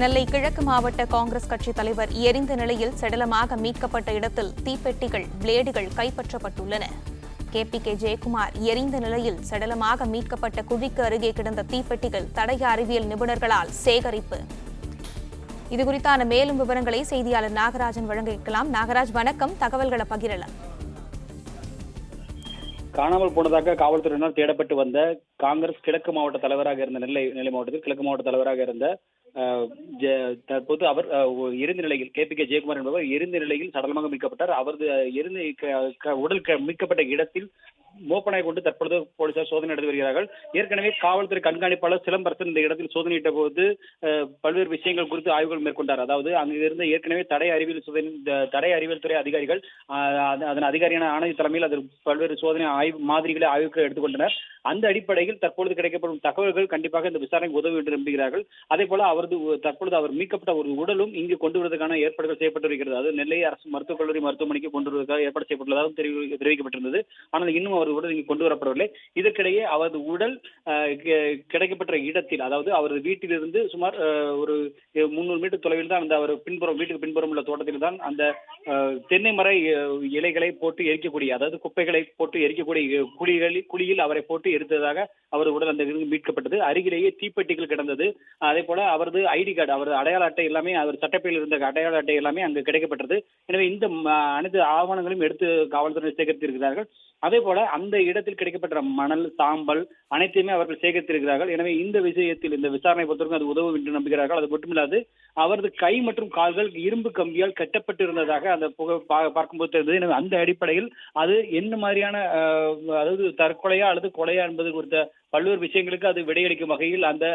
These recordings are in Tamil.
நெல்லை கிழக்கு மாவட்ட காங்கிரஸ் கட்சி தலைவர் எரிந்த நிலையில் சடலமாக மீட்கப்பட்ட இடத்தில் தீப்பெட்டிகள், பிளேடுகள் கைப்பற்றப்பட்டுள்ளன. KPK ஜெயக்குமார் எரிந்த நிலையில் சடலமாக மீட்கப்பட்ட குழிக்கு அருகே கிடந்த தீப்பெட்டிகள் தடய அறிவியல் நிபுணர்களால் சேகரிப்பு. இதுகுறித்தான மேலும் விவரங்களை செய்தியாளர் நாகராஜன் வழங்க இருக்கலாம். நாகராஜ், வணக்கம். தகவல்களை பகிரலாம். காணாமல் போனதாக காவல்துறையினர் தேடப்பட்டு வந்த காங்கிரஸ் கிழக்கு மாவட்ட தலைவராக இருந்த நெல்லை மாவட்டத்தில் கிழக்கு மாவட்ட தலைவராக இருந்த தற்போது அவர் எரிந்த நிலையில் KPK ஜெயக்குமார் என்பவர் எரிந்த நிலையில் சடலமாக மீட்கப்பட்டார். அவரது உடல் மீட்கப்பட்ட இடத்தில் மோப்பனாய் கொண்டு தற்பொழுது போலீசார் சோதனை நடத்தி வருகிறார்கள். ஏற்கனவே காவல்துறை கண்காணிப்பாளர் சிலம்பரசன் இந்த இடத்தில் சோதனையிட்ட போது பல்வேறு விஷயங்கள் குறித்து ஆய்வுகள் மேற்கொண்டார். அதாவது அங்கு இருந்த ஏற்கனவே தடய அறிவியல் துறை அதிகாரிகள் அதன் அதிகாரியான ஆணைய தலைமையில் அதில் பல்வேறு சோதனை மாதிரிகளை ஆய்வுக்கு எடுத்துக்கொண்டனர். அந்த அடிப்படையில் தற்பொழுது கிடைக்கப்படும் தகவல்கள் கண்டிப்பாக இந்த விசாரணைக்கு உதவும் என்று நம்புகிறார்கள். அதே போல தற்பொழுது அவர் மீட்கப்பட்ட ஒரு உடலும் இங்கு கொண்டு வருவதற்கான ஏற்பாடுகள் செய்யப்பட்டு வருகிறது. அது நெல்லை அரசு மருத்துவக் கல்லூரி மருத்துவமனைக்கு கொண்டு வருவதற்காக ஏற்பாடு செய்யப்பட்டுள்ளதாக தெரிவிக்கப்பட்டிருந்தது. ஆனால் இன்னும் அவர் உடல் இங்கு கொண்டு வரப்படவில்லை. இதற்கிடையே அவரது உடல் கிடைக்கப்பட்ட இடத்தில், அதாவது அவரது வீட்டிலிருந்து சுமார் ஒரு 300 மீட்டர் தொலைவில் தான் அந்த அவர் வீட்டுக்கு பின்புறம் உள்ள தோட்டத்தில் தான் அந்த தென்னை மர இலைகளை போட்டு எரிக்கக்கூடிய, அதாவது குப்பைகளை போட்டு எரிக்கக்கூடிய குழியில் அவரை போட்டு எரித்ததாக அவர் உடல் அந்த மீட்கப்பட்டது. அருகிலேயே தீப்பெட்டிகள் கிடந்தது. அதே போல அவரது ஐடி கார்டு, அவரது அடையாள அட்டை எல்லாமே, அவர் சட்டப்பையில் இருந்த அடையாள அட்டை எல்லாமே அங்கு கிடைக்கப்பட்டது. எனவே இந்த அனைத்து ஆவணங்களையும் எடுத்து காவல்துறையினர் சேகரித்திருக்கிறார்கள். அதே போல அந்த இடத்தில் கிடைக்கப்பட்ட மணல், சாம்பல் அனைத்தையுமே அவர்கள் சேகரித்திருக்கிறார்கள். எனவே இந்த விஷயத்தில் இந்த விசாரணை பொறுத்தவரைக்கும் அது உதவும் என்று நம்புகிறார்கள். அது மட்டுமில்லாது அவரது கை மற்றும் கால்கள் இரும்பு கம்பியால் கட்டப்பட்டு இருந்ததாக அந்த பார்க்கும்போது தெரிந்தது. எனவே அந்த அடிப்படையில் அது என்ன மாதிரியான, அதாவது தற்கொலையா அல்லது கொலையா என்பது குறித்த பல்வேறு விஷயங்களுக்கு அது விடையளிக்கும் வகையில் அந்த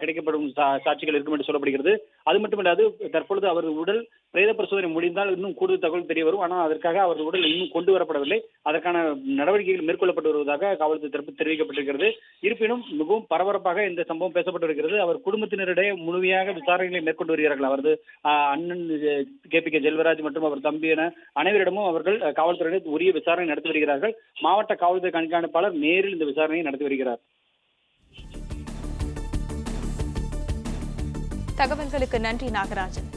கிடைக்கப்படும் சாட்சிகள் இருக்கும் என்று சொல்லப்படுகிறது. அது மட்டுமில்லாது தற்பொழுது அவரது உடல் பிரேத பரிசோதனை முடிந்தால் இன்னும் கூடுதல் தகவல் தெரிய வரும். ஆனால் அதற்காக அவரது உடல் இன்னும் கொண்டு வரப்படவில்லை. அதற்கான நடவடிக்கைகள் மேற்கொள்ளப்பட்டு வருவதாக காவல்துறை தரப்பு தெரிவிக்கப்பட்டிருக்கிறது. இருப்பினும் மிகவும் பரபரப்பாக இந்த சம்பவம் பேசப்பட்டு வருகிறது. அவர் குடும்பத்தினரிடையே முழுமையாக விசாரணைகளை மேற்கொண்டு வருகிறார்கள். அவரது அண்ணன் KPK செல்வராஜ் மற்றும் அவர் தம்பி என அனைவரிடமும் அவர்கள் காவல்துறையினர் உரிய விசாரணை நடத்தி வருகிறார்கள். மாவட்ட காவல்துறை கண்காணிப்பாளர் நேரில் இந்த விசாரணையை நடத்தி வருகிறார். தகவல்களுக்கு நன்றி நாகராஜன்.